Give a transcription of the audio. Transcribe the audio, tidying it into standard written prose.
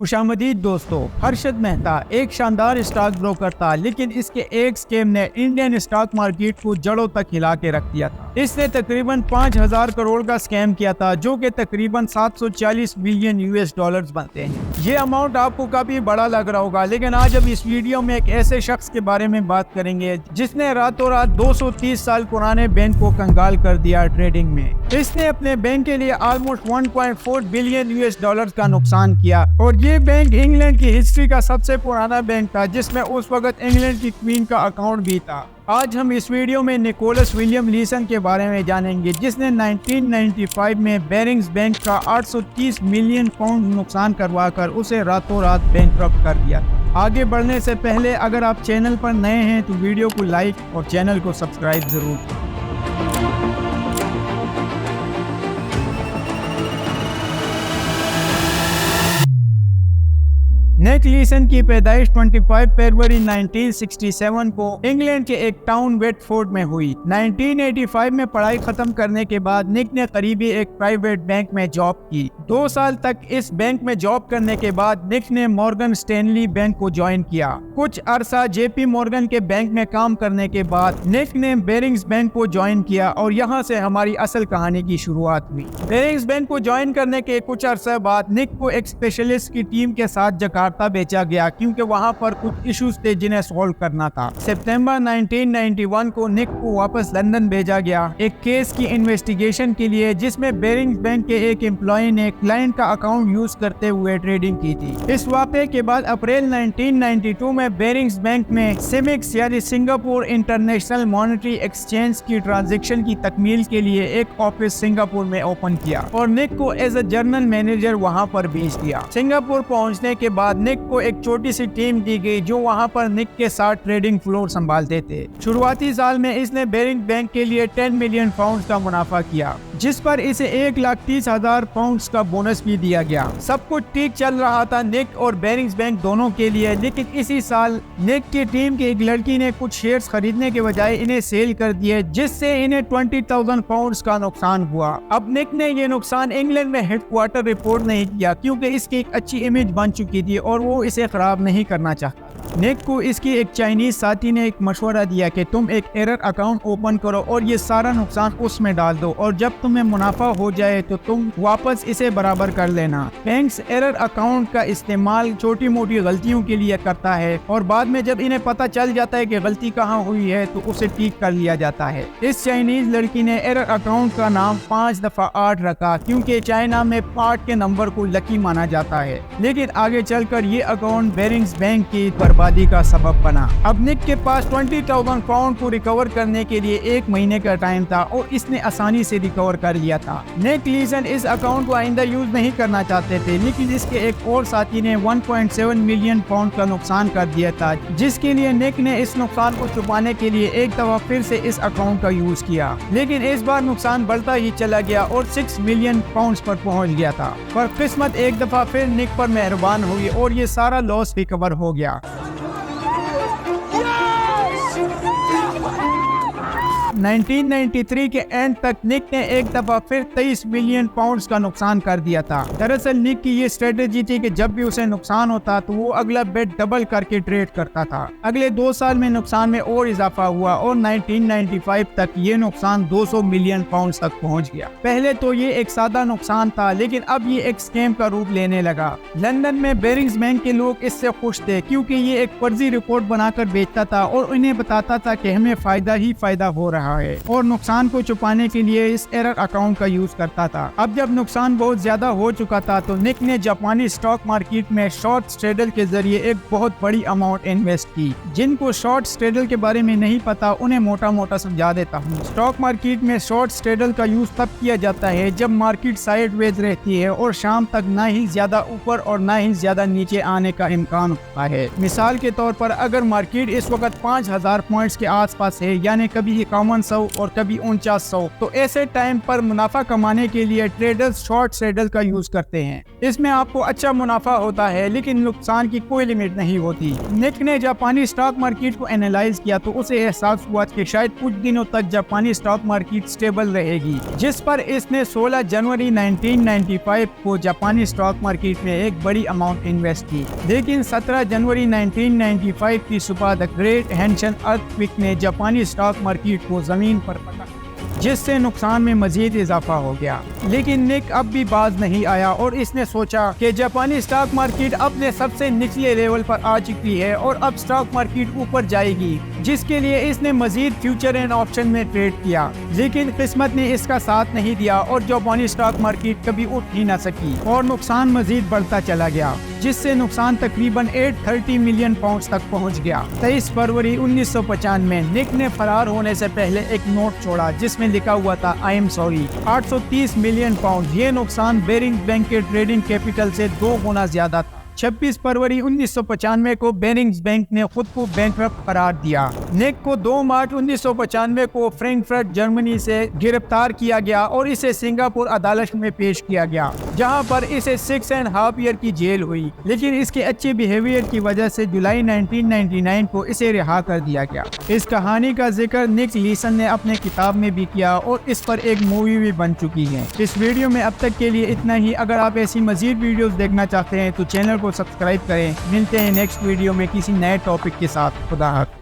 खुशामदीद दोस्तों, हर्षद मेहता एक शानदार स्टॉक ब्रोकर था, लेकिन इसके एक स्कैम ने इंडियन स्टॉक मार्केट को जड़ों तक हिला के रख दिया था। इसने तकरीबन 5000 करोड़ का स्कैम किया था, जो कि तकरीबन 740 बिलियन यूएस डॉलर्स बनते हैं। ये अमाउंट आपको काफी बड़ा लग रहा होगा, लेकिन आज हम इस वीडियो में एक ऐसे शख्स के बारे में बात करेंगे जिसने रातों रात 230 साल पुराने बैंक को कंगाल कर दिया ट्रेडिंग में। इसने अपने बैंक के लिए ऑलमोस्ट 1.4 बिलियन यूएस डॉलर्स का नुकसान किया, और ये बैंक इंग्लैंड की हिस्ट्री का सबसे पुराना बैंक था, जिसमें उस वक्त इंग्लैंड की क्वीन का अकाउंट भी था। आज हम इस वीडियो में निकोलस विलियम लीसन के बारे में जानेंगे, जिसने 1995 में बेरिंग्स बैंक का 830 मिलियन पाउंड नुकसान करवाकर उसे रातों रात बैंकरप्ट कर दिया। आगे बढ़ने से पहले अगर आप चैनल पर नए हैं तो वीडियो को लाइक और चैनल को सब्सक्राइब जरूर करें। निक लीसन की पैदाइश 25 फरवरी 1967 को इंग्लैंड के एक टाउन वेटफोर्ड में हुई। 1985 में पढ़ाई खत्म करने के बाद निक ने करीबी एक प्राइवेट बैंक में जॉब की। 2 साल तक इस बैंक में जॉब करने के बाद निक ने मॉर्गन स्टैनली बैंक को ज्वाइन किया। कुछ अरसा जेपी मॉर्गन के बैंक में काम करने के बाद निक ने बेरिंग्स बैंक को ज्वाइन किया, और यहाँ से हमारी असल कहानी की शुरुआत हुई। बेरिंग्स बैंक को ज्वाइन करने के कुछ अरसे बाद निक को एक स्पेशलिस्ट की टीम के साथ जकार्ता बेचा गया, क्योंकि वहां पर कुछ इश्यूज थे जिन्हें सॉल्व करना था। सितंबर 1991 को निक को वापस लंदन भेजा गया एक केस की इन्वेस्टिगेशन के लिए, जिसमें बेरिंग्स बैंक के एक एम्प्लॉय ने क्लाइंट का अकाउंट यूज करते हुए ट्रेडिंग की थी। इस वाक़े के बाद अप्रैल 1992 में बेरिंग्स बैंक ने सिमिक्स यानी सिंगापुर इंटरनेशनल मॉनेटरी एक्सचेंज की ट्रांजेक्शन की तकमील के लिए एक ऑफिस सिंगापुर में ओपन किया, और निक को एज ए जनरल मैनेजर वहां पर भेज दिया। सिंगापुर पहुंचने के बाद निक को एक छोटी सी टीम दी गई, जो वहां पर निक के साथ ट्रेडिंग फ्लोर संभालते थे। शुरुआती साल में इसने बेरिंग्स बैंक के लिए 10 मिलियन पाउंड का मुनाफा किया, जिस पर इसे 1,30,000 पाउंड का बोनस भी दिया गया। सब कुछ ठीक चल रहा था निक और बेरिंग्स बैंक दोनों के लिए, लेकिन इसी साल निक की टीम की एक लड़की ने कुछ शेयर्स खरीदने के बजाय इन्हें सेल कर दिए, जिससे इन्हें 20,000 पाउंड का नुकसान हुआ। अब निक ने ये नुकसान इंग्लैंड में हेडक्वार्टर रिपोर्ट नहीं किया, क्योंकि इसकी एक अच्छी इमेज बन चुकी थी और वो इसे खराब नहीं करना चाहता। निक को इसकी एक चाइनीज साथी ने एक मशवरा दिया कि तुम एक एरर अकाउंट ओपन करो और ये सारा नुकसान उसमें डाल दो, और जब तुम्हें मुनाफा हो जाए तो तुम वापस इसे बराबर कर लेना। बैंक्स एरर अकाउंट का इस्तेमाल छोटी मोटी गलतियों के लिए करता है, और बाद में जब इन्हें पता चल जाता है कि गलती कहाँ हुई है तो उसे ठीक कर लिया जाता है। इस चाइनीज लड़की ने एरर अकाउंट का नाम 5 दफा 8 रखा, क्योंकि चाइना में 8 के नंबर को लकी माना जाता है। लेकिन आगे चलकर ये अकाउंट बेरिंग्स बैंक की बर्बादी का सबब बना। अब निक के पास 20,000 पाउंड को रिकवर करने के लिए 1 महीने का टाइम था, और इसने आसानी से रिकवर कर लिया था। निक लीसन इस अकाउंट को आइंदा यूज नहीं करना चाहते थे, लेकिन इसके एक और साथी ने 1.7 मिलियन पाउंड का नुकसान कर दिया था, जिसके लिए निक ने इस नुकसान को छुपाने के लिए एक दफा फिर से इस अकाउंट का यूज किया। लेकिन इस बार नुकसान बढ़ता ही चला गया और 6 मिलियन पाउंड पर पहुंच गया था। पर किस्मत एक दफा फिर निक पर मेहरबान हुई और ये सारा लॉस रिकवर हो गया। 1993 के एंड तक निक ने एक दफा फिर 23 मिलियन पाउंड्स का नुकसान कर दिया था। दरअसल निक की ये स्ट्रेटेजी थी कि जब भी उसे नुकसान होता तो वो अगला बेट डबल करके ट्रेड करता था। अगले 2 साल में नुकसान में और इजाफा हुआ, और 1995 तक ये नुकसान 200 मिलियन पाउंड्स तक पहुंच गया। पहले तो ये एक सादा नुकसान था, लेकिन अब ये एक स्कैम का रूप लेने लगा। लंदन में बेरिंग्स बैंक के लोग इससे खुश थे, क्योंकि ये एक फर्जी रिपोर्ट बनाकर बेचता था और उन्हें बताता था कि हमें फायदा ही फायदा हो रहा है, और नुकसान को छुपाने के लिए इस एरर अकाउंट का यूज करता था। अब जब नुकसान बहुत ज्यादा हो चुका था तो निक ने जापानी स्टॉक मार्केट में शॉर्ट स्ट्रेडल के जरिए एक बहुत बड़ी अमाउंट इन्वेस्ट की। जिनको शॉर्ट स्ट्रेडल के बारे में नहीं पता उन्हें मोटा मोटा समझा देता हूँ। स्टॉक मार्केट में शॉर्ट स्ट्रेडल का यूज तब किया जाता है जब मार्केट साइडवेज रहती है और शाम तक ना ही ज्यादा ऊपर और ना ही ज्यादा नीचे आने का इम्कान होता है। मिसाल के तौर पर अगर मार्केट इस वक्त 5,000 पॉइंट्स के आसपास है, यानी कभी 51 5300 और कभी 4900। तो ऐसे टाइम पर मुनाफा कमाने के लिए ट्रेडर्स शॉर्ट सैडल का यूज करते हैं। इसमें आपको अच्छा मुनाफा होता है लेकिन नुकसान की कोई लिमिट नहीं होती। निक ने जापानी स्टॉक मार्केट को एनालाइज किया तो उसे एहसास हुआ कि शायद कुछ दिनों तक जापानी स्टॉक मार्केट स्टेबल रहेगी, जिस पर इसने 16 जनवरी 1995 को जापानी स्टॉक मार्केट में एक बड़ी अमाउंट इन्वेस्ट की। लेकिन 17 जनवरी 1995 की सुबह द ग्रेट हेंशन अर्थक्वेक ने जापानी स्टॉक मार्केट को जमीन पर पटक, जिससे नुकसान में मजीद इजाफा हो गया। लेकिन निक अब भी बाज नहीं आया और इसने सोचा कि जापानी स्टॉक मार्केट अपने सबसे निचले लेवल पर आ चुकी है और अब स्टॉक मार्केट ऊपर जाएगी, जिसके लिए इसने मजीद फ्यूचर एंड ऑप्शन में ट्रेड किया। लेकिन किस्मत ने इसका साथ नहीं दिया और जापानी स्टॉक मार्केट कभी उठ ही न सकी और नुकसान मजीद बढ़ता चला गया, जिससे नुकसान तकरीबन 830 मिलियन पाउंड तक पहुंच गया। 23 फरवरी 1995 में निक ने फरार होने से पहले एक नोट छोड़ा जिसमें लिखा हुआ था I am sorry. 830 million pound, ये नुकसान बेरिंग्स बैंक के ट्रेडिंग कैपिटल से 2 गुना ज्यादा था। 26 फरवरी 1995 को बेरिंग्स बैंक ने खुद को बैंकरप्ट करार दिया। निक को 2 मार्च 1995 को फ्रैंकफर्ट जर्मनी से गिरफ्तार किया गया और इसे सिंगापुर अदालत में पेश किया गया, जहां पर इसे 6.5 ईयर की जेल हुई। लेकिन इसके अच्छे बिहेवियर की वजह से जुलाई 1999 को इसे रिहा कर दिया गया। इस कहानी का जिक्र निक लीसन ने अपने किताब में भी किया और इस पर एक मूवी भी बन चुकी है। इस वीडियो में अब तक के लिए इतना ही। अगर आप ऐसी मजीद वीडियोस देखना चाहते हैं तो चैनल को सब्सक्राइब करें। मिलते हैं नेक्स्ट वीडियो में किसी नए टॉपिक के साथ। खुदा हाफिज़।